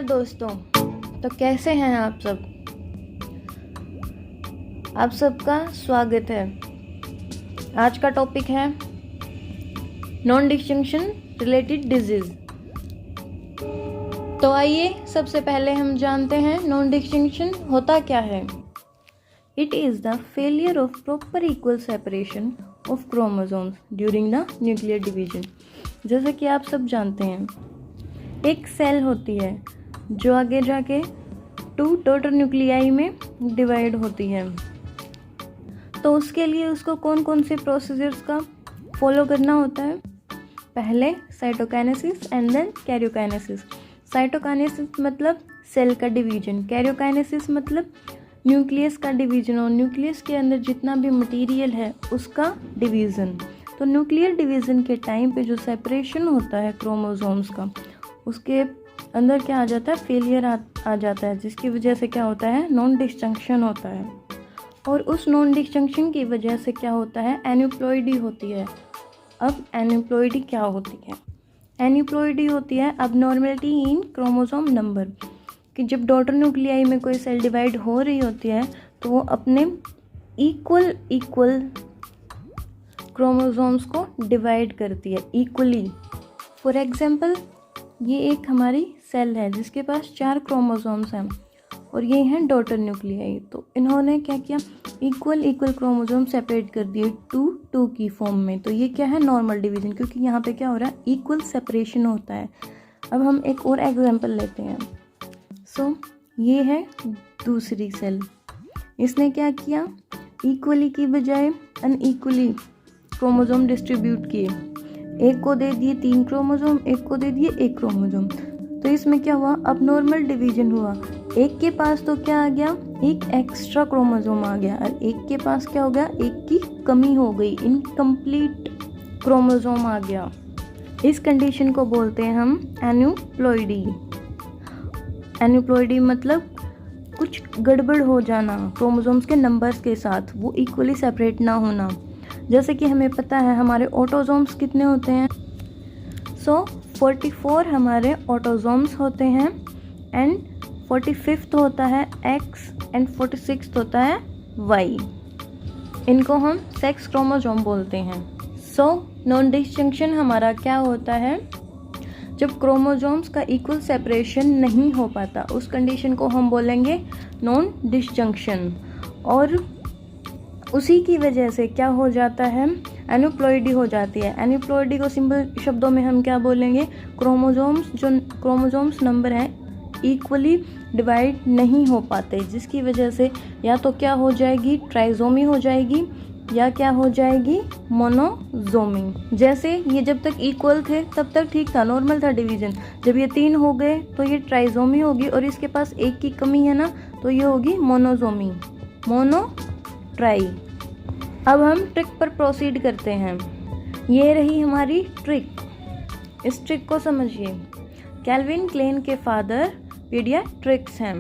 नमस्कार दोस्तों। तो कैसे हैं आप सब? आप सबका स्वागत है। आज का टॉपिक है नॉन डिस्टिंक्शन रिलेटेड डिजीज। तो आइए सबसे पहले हम जानते हैं नॉन डिस्टिंक्शन होता क्या है। It is the failure of proper equal separation of chromosomes during the nuclear division. जैसे कि आप सब जानते हैं, एक सेल होती है जो आगे जाके 2 डॉटर न्यूक्लियाई में डिवाइड होती है। तो उसके लिए उसको कौन कौन से प्रोसीजर्स का फॉलो करना होता है? पहले cytokinesis and then karyokinesis. Cytokinesis मतलब सेल का डिवीजन, कैरियोकाइनेसिस मतलब न्यूक्लियस का डिवीजन और न्यूक्लियस के अंदर जितना भी मटेरियल है उसका डिवीज़न। तो न्यूक्लियर डिवीज़न के टाइम पे जो सेपरेशन होता है क्रोमोसोम्स का, उसके अंदर क्या आ जाता है? फेलियर आ जाता है, जिसकी वजह से क्या होता है? नॉन डिस्टिंक्शन होता है। और उस नॉन डिस्टिंक्शन की वजह से क्या होता है? एन्यूप्लॉइडी होती है। अब एन्यूप्लॉइडी क्या होती है? एन्यूप्लॉइडी होती है अबनॉर्मलिटी इन क्रोमोसोम नंबर, कि जब डॉटर न्यूक्लियाई में कोई सेल डिवाइड हो रही होती है तो वो अपने इक्वल क्रोमोसोम्स को डिवाइड करती है इक्वली। फॉर एग्जांपल, ये एक हमारी सेल है जिसके पास 4 क्रोमोसोम्स हैं और ये हैं डॉटर न्यूक्लियाई। तो इन्होंने क्या किया? इक्वल क्रोमोसोम सेपरेट कर दिए 2 की फॉर्म में। तो ये क्या है? नॉर्मल डिवीजन, क्योंकि यहाँ पे क्या हो रहा है? इक्वल सेपरेशन होता है। अब हम एक और एग्जांपल लेते हैं। ये है दूसरी सेल। इसने क्या किया? इक्वली की बजाय अनइक्वली क्रोमोसोम डिस्ट्रीब्यूट किए। एक को दे दिए 3 क्रोमोसोम, एक को दे दिए 1 क्रोमोसोम। तो इसमें क्या हुआ? अब नॉर्मल डिवीजन हुआ। एक के पास तो क्या आ गया? एक एक्स्ट्रा क्रोमोसोम आ गया, और एक के पास क्या हो गया? एक की कमी हो गई, इनकम्प्लीट क्रोमोसोम आ गया। इस कंडीशन को बोलते हैं हम एन्यूप्लॉइडी। एन्यूप्लॉइडी मतलब कुछ गड़बड़ हो जाना क्रोमोसोम्स के नंबर्स के साथ, वो इक्वली सेपरेट ना होना। जैसे कि हमें पता है हमारे ऑटोसोम्स कितने होते हैं। 44 हमारे ऑटोसोम्स होते हैं, एंड 45th होता है X एंड 46th होता है Y। इनको हम सेक्स क्रोमोसोम बोलते हैं। नॉन डिस्टिंक्शन हमारा क्या होता है? जब क्रोमोसोम्स का इक्वल सेपरेशन नहीं हो पाता, उस कंडीशन को हम बोलेंगे नॉन डिस्टिंक्शन। और उसी की वजह से क्या हो जाता है? एन्यूप्लॉइडी हो जाती है। एन्यूप्लॉइडी को सिंपल शब्दों में हम क्या बोलेंगे? क्रोमोसोम्स नंबर हैं इक्वली डिवाइड नहीं हो पाते, जिसकी वजह से या तो क्या हो जाएगी? ट्राइजोमी हो जाएगी, या क्या हो जाएगी? मोनोजोमी। जैसे ये जब तक इक्वल थे तब तक ठीक था, नॉर्मल था डिवीजन। जब ये 3 हो गए तो ये ट्राइजोमी होगी, और इसके पास 1 की कमी है ना, तो ये होगी मोनोजोमी, मोनोट्राई। अब हम ट्रिक पर प्रोसीड करते हैं। ये रही हमारी ट्रिक। इस ट्रिक को समझिए। कैल्विन क्लेन के फादर पीडियाट्रिक्स हैं।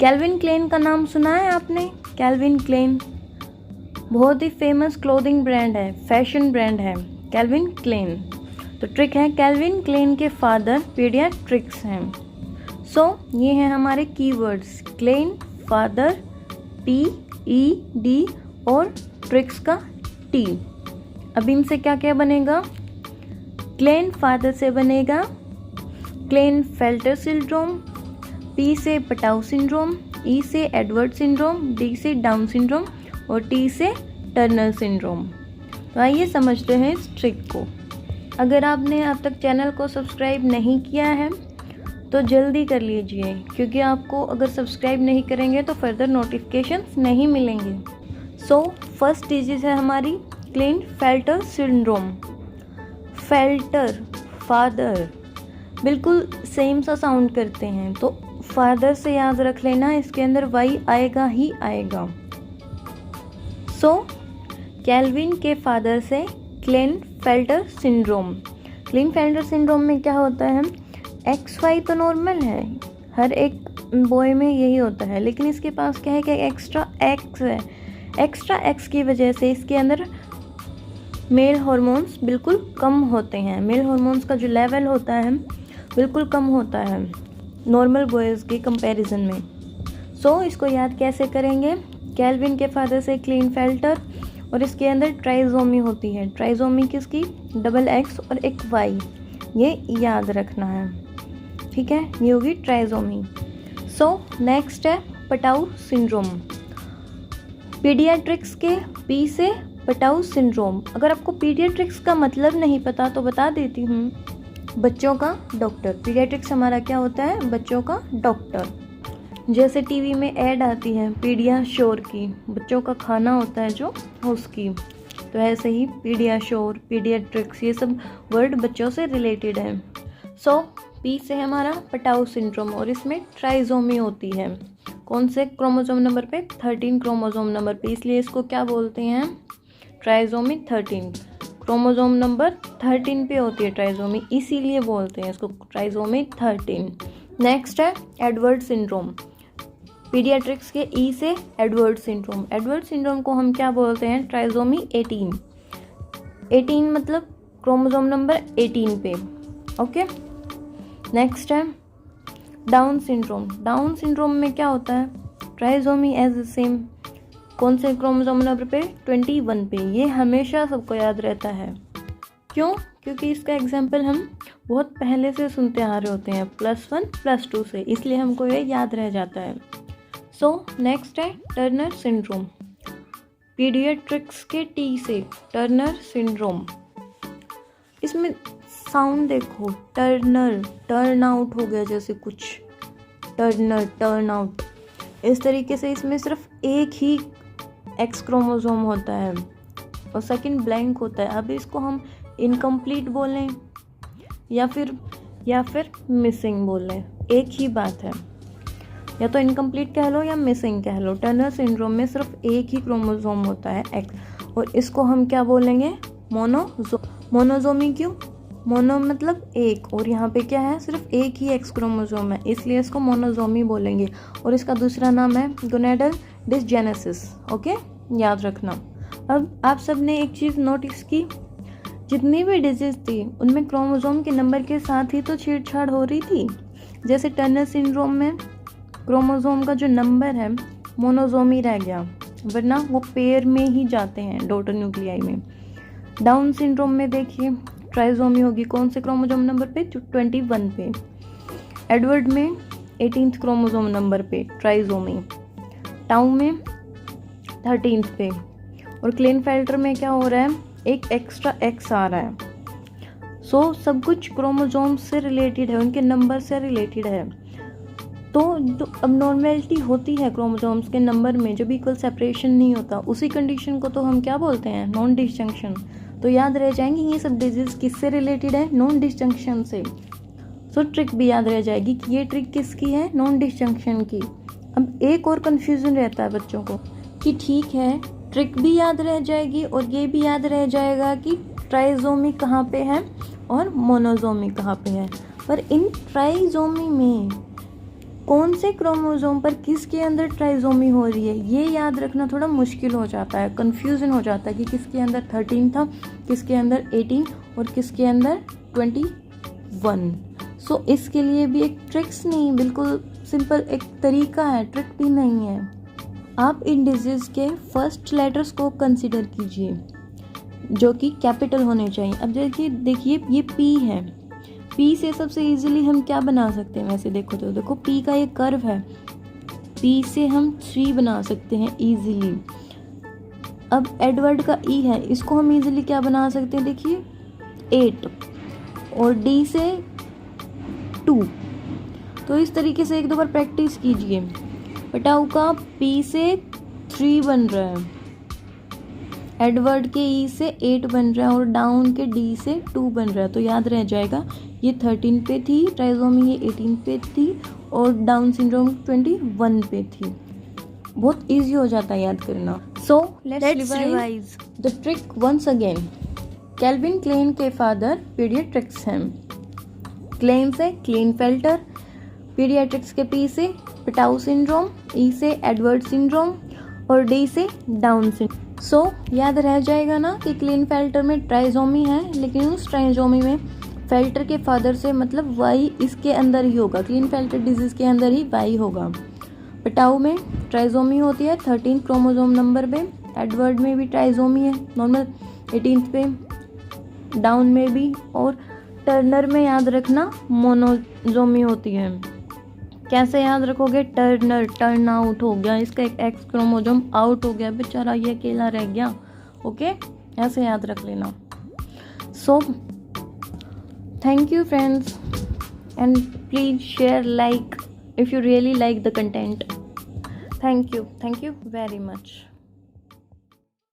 कैल्विन क्लेन का नाम सुना है आपने? कैल्विन क्लेन बहुत ही फेमस क्लोथिंग ब्रांड है, फैशन ब्रांड है कैल्विन क्लेन। तो ट्रिक है, कैल्विन क्लेन के फादर पीडियाट्रिक्स हैं। ये हैं हमारे कीवर्ड्स, क्लेन, फादर, PED और ट्रिक्स का T। अब इनसे क्या क्या बनेगा? क्लेन फादर से बनेगा क्लेन फेल्टर सिंड्रोम, P से पटाउ सिंड्रोम, E से एडवर्ड सिंड्रोम, D से डाउन सिंड्रोम और T से टर्नर सिंड्रोम। तो आइए समझते हैं इस ट्रिक को। अगर आपने अब तक चैनल को सब्सक्राइब नहीं किया है तो जल्दी कर लीजिए, क्योंकि आपको अगर सब्सक्राइब नहीं करेंगे तो फर्दर नोटिफिकेशंस नहीं मिलेंगे। फर्स्ट डिजीज है हमारी क्लेन फेल्टर सिंड्रोम। फेल्टर, फादर, बिल्कुल सेम सा साउंड करते हैं, तो फादर से याद रख लेना, इसके अंदर Y आएगा ही आएगा। कैल्विन के फादर से क्लेन फेल्टर सिंड्रोम। क्लेन फेल्टर सिंड्रोम में क्या होता है? XY तो नॉर्मल है, हर एक बॉय में यही होता है, लेकिन इसके पास क्या है कि एक्स्ट्रा X है। एक्स्ट्रा X की वजह से इसके अंदर मेल हार्मोन्स बिल्कुल कम होते हैं। मेल हार्मोन्स का जो लेवल होता है बिल्कुल कम होता है। नॉर्मल बॉयज़ के कंपैरिजन में। सो इसको याद कैसे करेंगे? केल्विन के फादर से क्लीनफेल्टर और इसके अंदर ट्राइजोमी होती है। ट्राइजोमी किसकी? डबल एक्स और एक वाई, ये याद रखना है, ठीक है, ये होगी ट्राइजोमी। सो नेक्स्ट है पटाऊ सिंड्रोम। पीडियाट्रिक्स के पी से पटाऊ सिंड्रोम। अगर आपको पीडियाट्रिक्स का मतलब नहीं पता तो बता देती हूँ, बच्चों का डॉक्टर। पीडियाट्रिक्स हमारा क्या होता है? बच्चों का डॉक्टर। जैसे टीवी में ऐड आती है पीडियाश्योर की, बच्चों का खाना होता है जो उसकी, तो ऐसे ही पीडियाश्योर, पीडियाट्रिक्स, ये सब वर्ड बच्चों से रिलेटेड है। सो पी से हमारा पटाऊ सिंड्रोम और इसमें ट्राइजोमी होती है। कौन से क्रोमोसोम नंबर पे? 13 क्रोमोसोम नंबर पे, इसलिए इसको क्या बोलते हैं? ट्राइजोमी 13। क्रोमोसोम नंबर 13 पे होती है ट्राइजोमी, इसीलिए बोलते हैं इसको ट्राइजोमी 13। नेक्स्ट है एडवर्ड सिंड्रोम। पीडियाट्रिक्स के ई से एडवर्ड सिंड्रोम। एडवर्ड सिंड्रोम को हम क्या बोलते हैं? ट्राइजोमी 18। 18 मतलब क्रोमोसोम नंबर 18 पे, ओके। नेक्स्ट है डाउन सिंड्रोम। डाउन सिंड्रोम में क्या होता है? Trisomy as same. कौन से क्रोमोसोम नंबर पे? 21 पे। ये हमेशा सबको याद रहता है। क्यों? क्योंकि इसका एग्जाम्पल हम बहुत पहले से सुनते आ रहे होते हैं, +1 +2 से, इसलिए हमको ये याद रह जाता है। सो नेक्स्ट है टर्नर सिंड्रोम। पीडियाट्रिक्स के टी से टर्नर सिंड्रोम। इसमें साउंड देखो, टर्नर, टर्न आउट हो गया जैसे कुछ, टर्नर, टर्न आउट, इस तरीके से इसमें सिर्फ एक ही एक्स क्रोमोसोम होता है और सेकंड ब्लैंक होता है। अब इसको हम इनकम्प्लीट बोलें या फिर मिसिंग बोलें, एक ही बात है, या तो इनकम्प्लीट कह लो या मिसिंग कह लो। टर्नर सिंड्रोम में सिर्फ एक ही क्रोमोसोम होता है एक्स, और इसको हम क्या बोलेंगे? मोनोजोमी। क्यों? मोनो मतलब एक, और यहाँ पे क्या है? सिर्फ एक ही एक्स क्रोमोसोम है, इसलिए इसको मोनोजोमी बोलेंगे। और इसका दूसरा नाम है गोनेडल डिसजेनेसिस, ओके, याद रखना। अब आप सब ने एक चीज़ नोटिस की, जितनी भी डिजीज थी उनमें क्रोमोसोम के नंबर के साथ ही तो छेड़छाड़ हो रही थी। जैसे टर्नर सिंड्रोम में क्रोमोसोम का जो नंबर है मोनोजोमी रह गया, वरना वो पेयर में ही जाते हैं, डॉटर न्यूक्लियाई में। डाउन सिंड्रोम में देखिए ट्राइजोमी होगी, कौन से क्रोमोसोम नंबर पे? 21 पे। एडवर्ड में 18th क्रोमोसोम नंबर पे ट्राइजोमी। टाउ में 13th पे। और क्लीनफेल्टर में क्या हो रहा है? एक एक्स्ट्रा एक्स आ रहा है। सो सब कुछ क्रोमोसोम से रिलेटेड है, उनके नंबर से रिलेटेड है। तो जो अबनॉर्मेलिटी होती है क्रोमोसोम्स के नंबर में, जब इक्वल सेपरेशन नहीं होता, उसी कंडीशन को तो हम क्या बोलते हैं? Non disjunction. तो याद रह जाएंगे ये सब डिजीज किससे रिलेटेड है? नॉन डिस्जंक्शन से। सो ट्रिक भी याद रह जाएगी कि ये ट्रिक किसकी है? नॉन डिस्जंक्शन की। अब एक और कन्फ्यूजन रहता है बच्चों को कि ठीक है, ट्रिक भी याद रह जाएगी और ये भी याद रह जाएगा कि ट्राइजोमी कहाँ पे है और मोनोजोमी कहाँ पे है। पर इन ट्राइजोमी में कौन से क्रोमोसोम पर किसके अंदर ट्राइजोमी हो रही है, ये याद रखना थोड़ा मुश्किल हो जाता है, कंफ्यूजन हो जाता है कि किसके अंदर 13 था, किसके अंदर 18 और किसके अंदर 21। सो इसके लिए भी एक ट्रिक्स नहीं, बिल्कुल सिंपल एक तरीका है, ट्रिक भी नहीं है। आप इन डिजीज़ के फर्स्ट लेटर्स को कंसिडर कीजिए जो कि कैपिटल होने चाहिए। अब देखिए ये पी है, पी से सबसे इजीली हम क्या बना सकते हैं? वैसे देखो तो देखो पी का ये कर्व है, पी से हम 3 बना सकते हैं इजीली। अब एडवर्ड का ई है, इसको हम इजीली क्या बना सकते हैं? देखिए 8 और डी से 2। तो इस तरीके से एक दो बार प्रैक्टिस कीजिए। पटाऊ का पी से 3 बन रहा है, एडवर्ड के ई से 8 बन रहा है और डाउन के डी से 2 बन रहा है। तो याद रह जाएगा ये 13 पे थी ट्राइजोमी, ये 18 पे थी और डाउन सिंड्रोम 21 पे थी। बहुत इजी हो जाता है याद करना। So let's revise the trick once again. Calvin Klein के फादर पीडियाट्रिक्स हैं। क्लेन से क्लीनफेल्टर, पीडियाट्रिक्स के पी से पटाऊ सिंड्रोम, ई से एडवर्ड सिंड्रोम और डी से डाउन सिंड्रोम। सो याद रह जाएगा ना कि क्लीनफेल्टर में ट्राइजोमी है, लेकिन उस ट्राइजोमी में फेल्टर के फादर से मतलब वाई इसके अंदर ही होगा, क्लीनफेल्टर डिजीज के अंदर ही वाई होगा। पटाऊ में ट्राइजोमी होती है 13 क्रोमोसोम नंबर पे, एडवर्ड में भी ट्राइजोमी है नॉर्मल 18 पे, डाउन में भी, और टर्नर में याद रखना मोनोजोमी होती है। कैसे याद रखोगे? टर्नर टर्न आउट हो गया, इसका एक एक्स क्रोमोसोम आउट हो गया, बेचारा ये अकेला रह गया। ओके, ऐसे याद रख लेना। So thank you friends, and please share, like if you really like the content. Thank you very much.